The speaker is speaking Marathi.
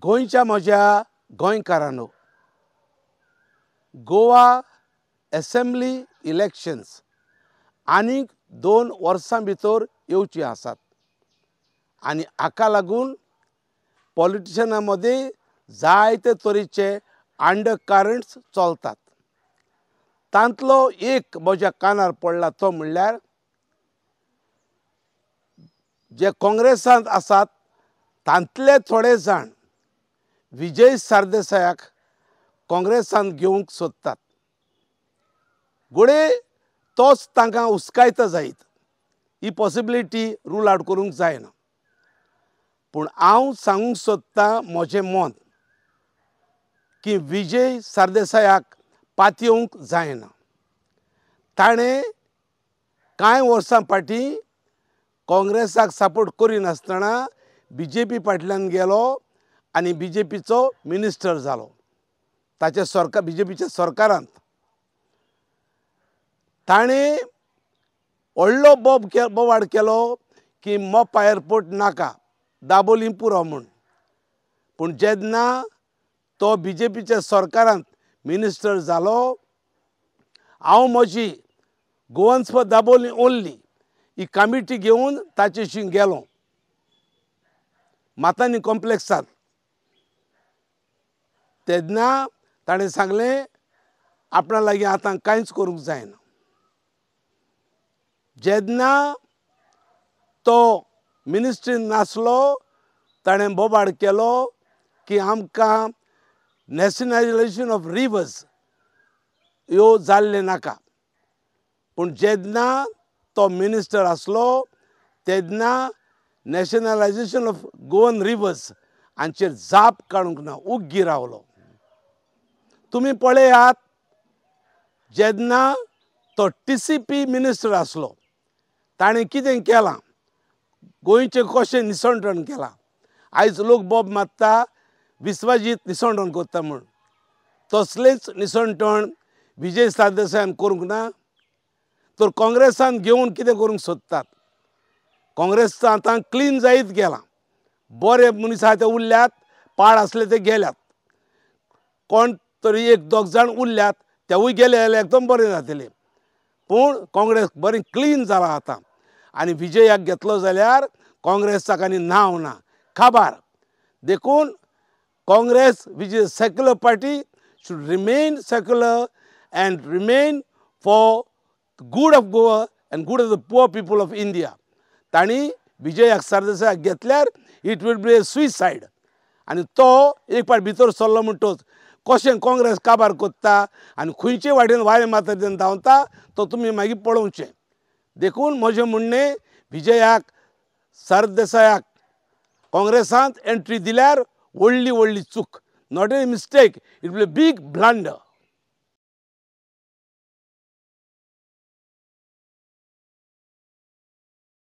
गोंयच्या म्हज्या गोंयकारांनो, गोवा असेंब्ली इलेक्शन्स आनीक 2 वर्सां भितर येवची आसात आनी हाका लागून पॉलिटिशियनां मदीं जायते तरेचे अंडरकरंट्स चलतात. तांतलो एक म्हज्या कानार पडला तो म्हणल्यार जे काँग्रेसांत आसात तांतले थोडे जाण विजय सरदेसायाक काँग्रेसांत घेवंक सोदतात. घोडे तोच तांकां उस्कायता जायत. ही पॉसिबिलिटी रूल आवट करूंक जायना. पूण हांव सांगूंक सोदतां म्हजें मत की विजय सरदेसायाक पातयेवंक जायना. ताणें कांय वर्सां फाटीं काँग्रेसाक सपोर्ट करिनासतना BJP फाटल्यान गेलो आनी BJPचो मिनिस्टर जालो. ताच्या BJPच्या सरकारांत ताणें व्हडलो बोवाड केलो की मोपा एअरपोर्ट नाका, दाबोलीं पुरो म्हूण. पूण जेन्ना तो BJPच्या सरकारांत मिनिस्टर जालो, हांव म्हजी गोवन्स फॉर दाबोलीं ओन्ली ही कमिटी घेवन ताचेशी गेलो मातानी कॉम्प्लेक्सांत. तेन्ना ताणें सांगलें आपणा लागीं आतां कांयच करूंक जायना. जेन्ना तो मिनिस्ट्रींत नासलो ताणें बोबाड केलो की आमकां नॅशनलायजेशन ऑफ रिवर्स ह्यो जाल्ले नाका. पूण जेन्ना तो मिनिस्टर आसलो तेन्ना नॅशनलायजेशन ऑफ गोवन रिवर्स हांचेर जाप काडूंक ना, उग्गी रावलो. तुमी पळयात जेन्ना तो TCP मिनिस्टर आसलो ताणें कितें केलां, गोंयचें कशें निसंडण केलां. आयज लोक बोब मारता विस्वाजीत निसंडण करता म्हूण. तसलेंच निसंडण विजय सरदेसायान करूंक ना. तर काँग्रेसान घेवन कितें करूंक सोदतात. काँग्रेस आतां क्लीन जायत गेलां. बरे मनीस आहा ते उरल्यात, पाड आसले ते गेल्यात. कोण तरी 1-2 जाण उरल्यात, तेवूय गेले जाल्यार एकदम बरें जातलें. पूण काँग्रेस बरें क्लीन जालां आतां. आनी विजयाक घेतलो जाल्यार काँग्रेसाक आनी नांव ना, काबार. देखून Congress which is a secular party should remain secular and remain for the good of Goa and good of the poor people of India. तांणी विजय सरदेसायाक घेतल्यार it will be a suicide. आनी तो एक फावट भितर सरलो म्हणटच कशें काँग्रेस काबार कोत्ता आनी खंयचे वाटेन वारें माथ्यान धांवता तो तुमी मागीर पळोवचें. देखून म्हजें म्हणणें विजयाक सरदेसायाक काँग्रेसांत एंट्री दिल्यार व्हडली चूक. Not a mistake, it will be big blunder.